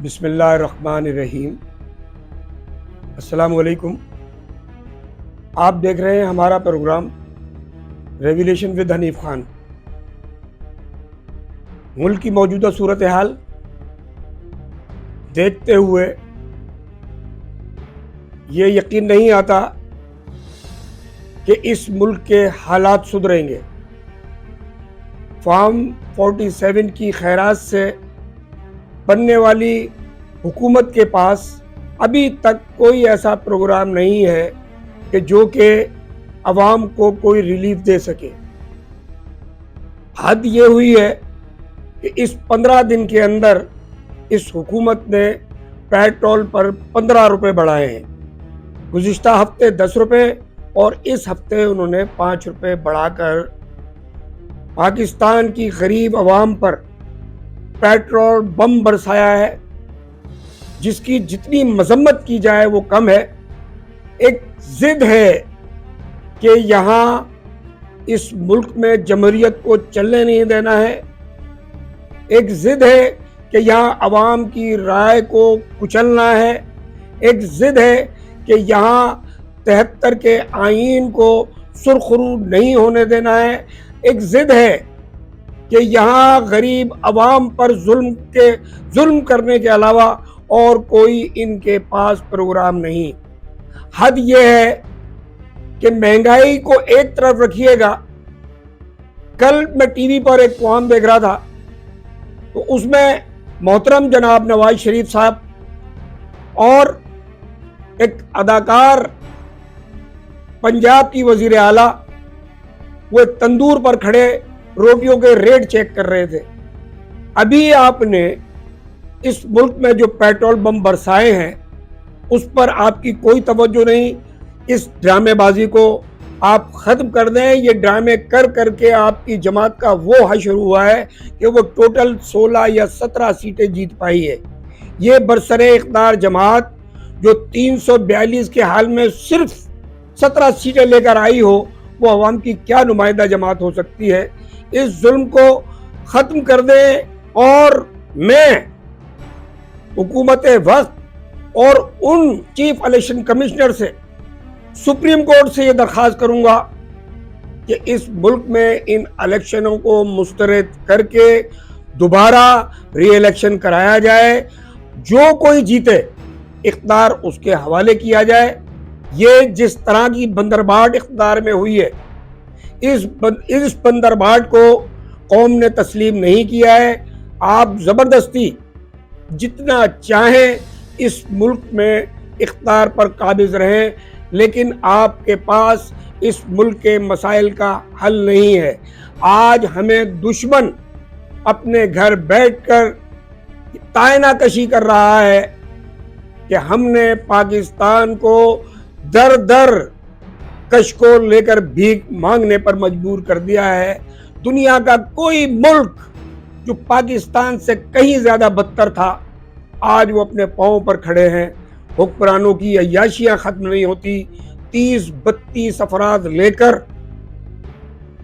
بسم اللہ الرحمن الرحیم۔ السلام علیکم۔ آپ دیکھ رہے ہیں ہمارا programme revelation with Hanif Khan. ملک کی موجودہ صورتحال دیکھتے ہوئے یہ یقین نہیں آتا کہ اس ملک کے حالات سدھریں گے۔ فارم 47 کی خیرات سے بننے والی حکومت کے پاس ابھی تک کوئی ایسا پروگرام نہیں ہے کہ جو کہ عوام کو کوئی ریلیف دے سکے۔ حد یہ ہوئی ہے کہ اس 15 دن کے اندر اس حکومت نے پیٹرول پر 15 روپے بڑھائے ہیں۔ گزشتہ ہفتے 10 روپے اور اس ہفتے انہوں نے 5 روپے بڑھا کر پاکستان کی غریب عوام پر پیٹرول بم برسایا ہے، جس کی جتنی مذمت کی جائے وہ کم ہے۔ ایک ضد ہے کہ یہاں اس ملک میں جمہوریت کو چلنے نہیں دینا ہے۔ ایک ضد ہے کہ یہاں عوام کی رائے کو کچلنا ہے۔ ایک ضد ہے کہ یہاں 73 کے آئین کو سرخرو نہیں ہونے دینا ہے۔ ایک ضد ہے کہ یہاں غریب عوام پر ظلم کرنے کے علاوہ اور کوئی ان کے پاس پروگرام نہیں۔ حد یہ ہے کہ مہنگائی کو ایک طرف رکھیے گا۔ کل میں ٹی وی پر ایک پروگرام دیکھ رہا تھا، تو اس میں محترم جناب نواز شریف صاحب اور ایک اداکار پنجاب کی وزیر اعلیٰ وہ ایک تندور پر کھڑے روٹیوں کے ریٹ چیک کر رہے تھے۔ ابھی آپ نے اس ملک میں جو پیٹرول بم برسائے ہیں اس پر آپ کی کوئی توجہ نہیں۔ اس ڈرامے بازی کو آپ ختم کر دیں۔ یہ ڈرامے کر کر کے آپ کی جماعت کا وہ حشر ہوا ہے کہ وہ ٹوٹل 16 یا 17 سیٹیں جیت پائی ہے۔ یہ برسر اقتدار جماعت جو 342 کے حال میں صرف 17 سیٹیں لے کر آئی ہو، وہ عوام کی کیا نمائندہ جماعت ہو سکتی ہے؟ اس ظلم کو ختم کر دیں، اور میں حکومت وقت اور ان چیف الیکشن کمشنر سے سپریم کورٹ سے یہ درخواست کروں گا کہ اس ملک میں ان الیکشنوں کو مسترد کر کے دوبارہ ری الیکشن کرایا جائے۔ جو کوئی جیتے اقتدار اس کے حوالے کیا جائے۔ یہ جس طرح کی بندرباٹ اقتدار میں ہوئی ہے، اس بندرباٹ کو قوم نے تسلیم نہیں کیا ہے۔ آپ زبردستی جتنا چاہیں اس ملک میں اقتدار پر قابض رہیں، لیکن آپ کے پاس اس ملک کے مسائل کا حل نہیں ہے۔ آج ہمیں دشمن اپنے گھر بیٹھ کر تائنا کشی کر رہا ہے کہ ہم نے پاکستان کو در در کش کو لے کر بھیک مانگنے پر مجبور کر دیا ہے۔ دنیا کا کوئی ملک جو پاکستان سے کہیں زیادہ بدتر تھا، آج وہ اپنے پاؤں پر کھڑے ہیں۔ حکمرانوں کی عیاشیاں ختم نہیں ہوتی۔ 30-32 افراد لے کر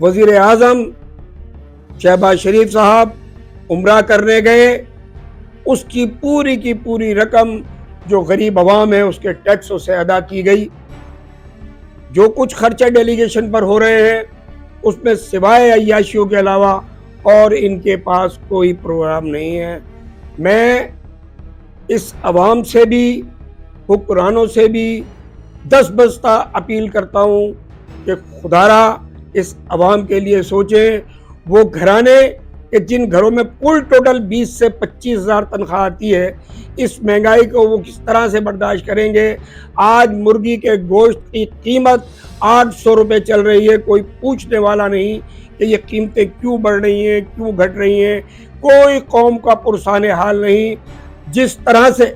وزیر اعظم شہباز شریف صاحب عمرہ کرنے گئے۔ اس کی پوری رقم جو غریب عوام ہے اس کے ٹیکسوں سے ادا کی گئی۔ جو کچھ خرچے ڈیلیگیشن پر ہو رہے ہیں اس میں سوائے عیاشیوں کے علاوہ اور ان کے پاس کوئی پروگرام نہیں ہے۔ میں اس عوام سے بھی، حکمرانوں سے بھی دستبستہ اپیل کرتا ہوں کہ خدارا اس عوام کے لیے سوچیں۔ وہ گھرانے کہ جن گھروں میں کل ٹوٹل 20 سے 25 ہزار تنخواہ آتی ہے، اس مہنگائی کو وہ کس طرح سے برداشت کریں گے؟ آج مرغی کے گوشت کی قیمت 800 روپے چل رہی ہے۔ کوئی پوچھنے والا نہیں کہ یہ قیمتیں کیوں بڑھ رہی ہیں، کیوں گھٹ رہی ہیں۔ کوئی قوم کا پرسان حال نہیں۔ جس طرح سے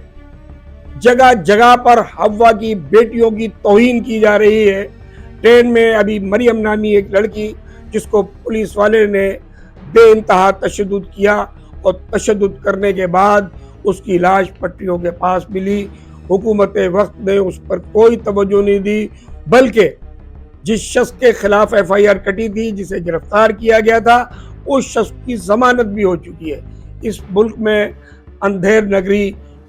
جگہ جگہ پر حوا کی بیٹیوں کی توہین کی جا رہی ہے۔ ٹرین میں ابھی مریم نامی ایک لڑکی جس کو پولیس والے نے بے انتہا تشدد کیا، اور تشدد کرنے کے بعد اس کی لاش پٹریوں کے پاس ملی۔ حکومت وقت نے اس پر کوئی توجہ نہیں دی، بلکہ جس شخص کے خلاف ایف آئی آر کٹی تھی، جسے گرفتار کیا گیا تھا، اس شخص کی ضمانت بھی ہو چکی ہے۔ اس ملک میں اندھیر نگری